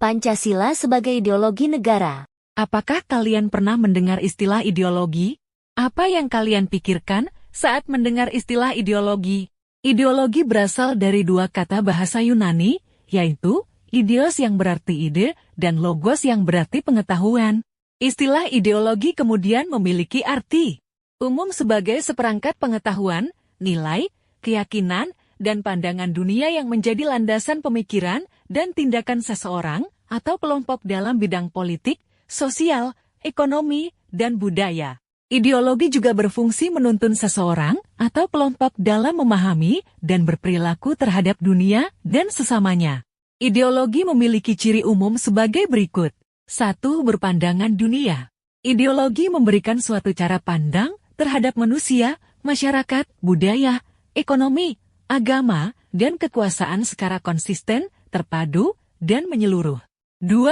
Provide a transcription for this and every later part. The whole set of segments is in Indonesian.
Pancasila sebagai ideologi negara. Apakah kalian pernah mendengar istilah ideologi? Apa yang kalian pikirkan saat mendengar istilah ideologi? Ideologi berasal dari dua kata bahasa Yunani, yaitu ideos yang berarti ide dan logos yang berarti pengetahuan. Istilah ideologi kemudian memiliki arti umum sebagai seperangkat pengetahuan, nilai, keyakinan, dan pandangan dunia yang menjadi landasan pemikiran dan tindakan seseorang atau kelompok dalam bidang politik, sosial, ekonomi, dan budaya. Ideologi juga berfungsi menuntun seseorang atau kelompok dalam memahami dan berperilaku terhadap dunia dan sesamanya. Ideologi memiliki ciri umum sebagai berikut. 1. Berpandangan dunia. Ideologi memberikan suatu cara pandang terhadap manusia, masyarakat, budaya, ekonomi, agama, dan kekuasaan secara konsisten, terpadu, dan menyeluruh. 2.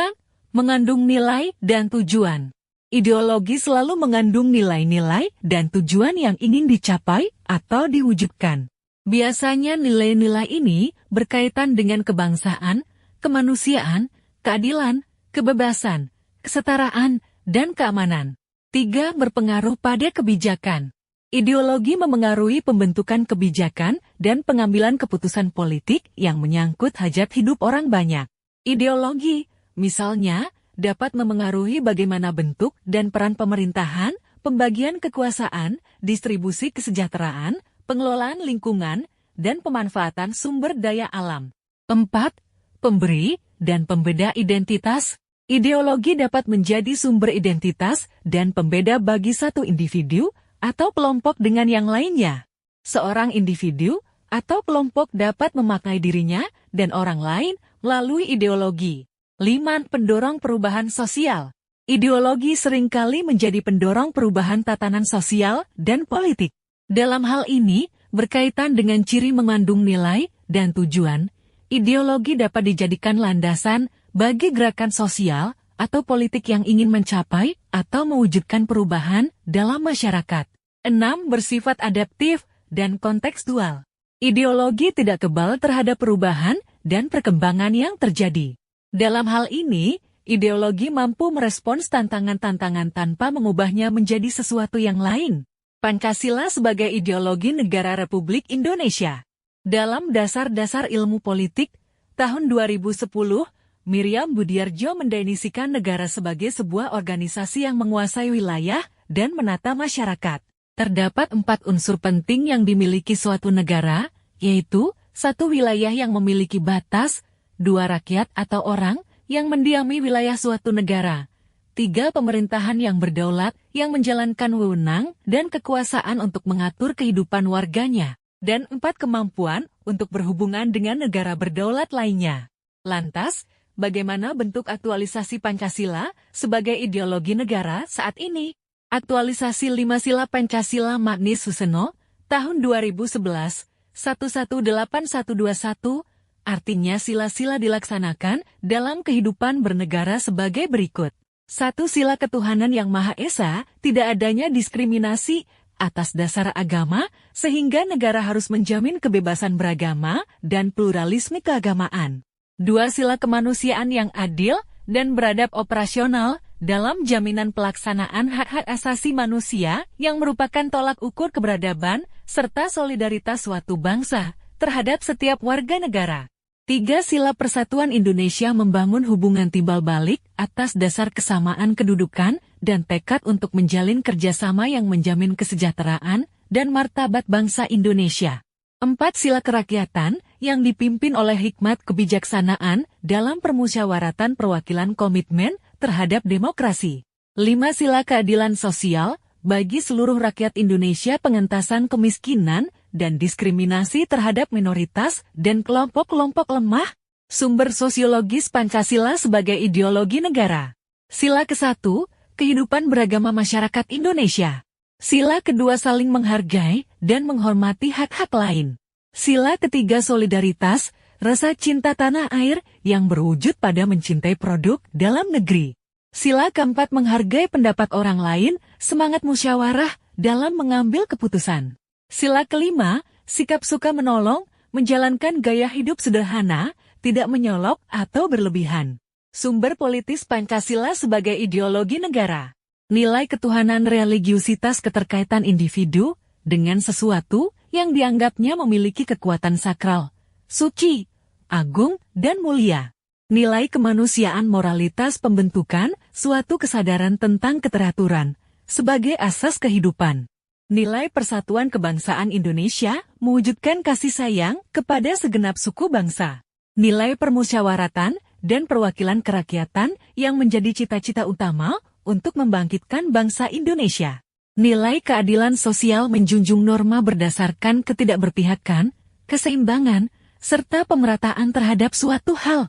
Mengandung nilai dan tujuan. Ideologi selalu mengandung nilai-nilai dan tujuan yang ingin dicapai atau diwujudkan. Biasanya nilai-nilai ini berkaitan dengan kebangsaan, kemanusiaan, keadilan, kebebasan, kesetaraan, dan keamanan. 3. Berpengaruh pada kebijakan. Ideologi memengaruhi pembentukan kebijakan dan pengambilan keputusan politik yang menyangkut hajat hidup orang banyak. Ideologi, misalnya, dapat memengaruhi bagaimana bentuk dan peran pemerintahan, pembagian kekuasaan, distribusi kesejahteraan, pengelolaan lingkungan, dan pemanfaatan sumber daya alam. 4. Pemberi dan pembeda identitas. Ideologi dapat menjadi sumber identitas dan pembeda bagi satu individu atau kelompok dengan yang lainnya. Seorang individu atau kelompok dapat memakai dirinya dan orang lain melalui ideologi. 5. Pendorong perubahan sosial. Ideologi seringkali menjadi pendorong perubahan tatanan sosial dan politik. Dalam hal ini, berkaitan dengan ciri mengandung nilai dan tujuan, ideologi dapat dijadikan landasan bagi gerakan sosial atau politik yang ingin mencapai atau mewujudkan perubahan dalam masyarakat. 6. Bersifat adaptif dan kontekstual. Ideologi tidak kebal terhadap perubahan dan perkembangan yang terjadi. Dalam hal ini, ideologi mampu merespons tantangan-tantangan tanpa mengubahnya menjadi sesuatu yang lain. Pancasila sebagai ideologi negara Republik Indonesia. Dalam Dasar-Dasar Ilmu Politik, tahun 2010, Miriam Budiardjo mendefinisikan negara sebagai sebuah organisasi yang menguasai wilayah dan menata masyarakat. Terdapat 4 unsur penting yang dimiliki suatu negara, yaitu 1. Wilayah yang memiliki batas, 2. Rakyat atau orang yang mendiami wilayah suatu negara, 3. Pemerintahan yang berdaulat yang menjalankan wewenang dan kekuasaan untuk mengatur kehidupan warganya, dan 4. Kemampuan untuk berhubungan dengan negara berdaulat lainnya. Lantas, bagaimana bentuk aktualisasi Pancasila sebagai ideologi negara saat ini? Aktualisasi 5 Sila Pancasila Magnis Suseno, tahun 2011, 118121, artinya sila-sila dilaksanakan dalam kehidupan bernegara sebagai berikut. 1. Sila ketuhanan yang Maha Esa, tidak adanya diskriminasi atas dasar agama, sehingga negara harus menjamin kebebasan beragama dan pluralisme keagamaan. 2. Sila kemanusiaan yang adil dan beradab operasional, dalam jaminan pelaksanaan hak-hak asasi manusia yang merupakan tolak ukur keberadaban serta solidaritas suatu bangsa terhadap setiap warga negara. 3. Sila Persatuan Indonesia membangun hubungan timbal balik atas dasar kesamaan kedudukan dan tekad untuk menjalin kerjasama yang menjamin kesejahteraan dan martabat bangsa Indonesia. 4. Sila Kerakyatan yang dipimpin oleh hikmat kebijaksanaan dalam permusyawaratan perwakilan komitmen terhadap demokrasi. 5. Sila Keadilan Sosial bagi seluruh rakyat Indonesia, pengentasan kemiskinan dan diskriminasi terhadap minoritas dan kelompok-kelompok lemah. Sumber sosiologis Pancasila sebagai ideologi negara. Sila ke-1, kehidupan beragama masyarakat Indonesia. Sila kedua, saling menghargai dan menghormati hak-hak lain. Sila ketiga, solidaritas, rasa cinta tanah air yang berwujud pada mencintai produk dalam negeri. Sila keempat, menghargai pendapat orang lain, semangat musyawarah dalam mengambil keputusan. Sila kelima, sikap suka menolong, menjalankan gaya hidup sederhana, tidak menyolok atau berlebihan. Sumber politis Pancasila sebagai ideologi negara. Nilai ketuhanan religiusitas keterkaitan individu dengan sesuatu yang dianggapnya memiliki kekuatan sakral, suci, agung, dan mulia. Nilai kemanusiaan moralitas pembentukan suatu kesadaran tentang keteraturan sebagai asas kehidupan. Nilai persatuan kebangsaan Indonesia mewujudkan kasih sayang kepada segenap suku bangsa. Nilai permusyawaratan dan perwakilan kerakyatan yang menjadi cita-cita utama untuk membangkitkan bangsa Indonesia. Nilai keadilan sosial menjunjung norma berdasarkan ketidakberpihakan, keseimbangan, serta pemerataan terhadap suatu hal.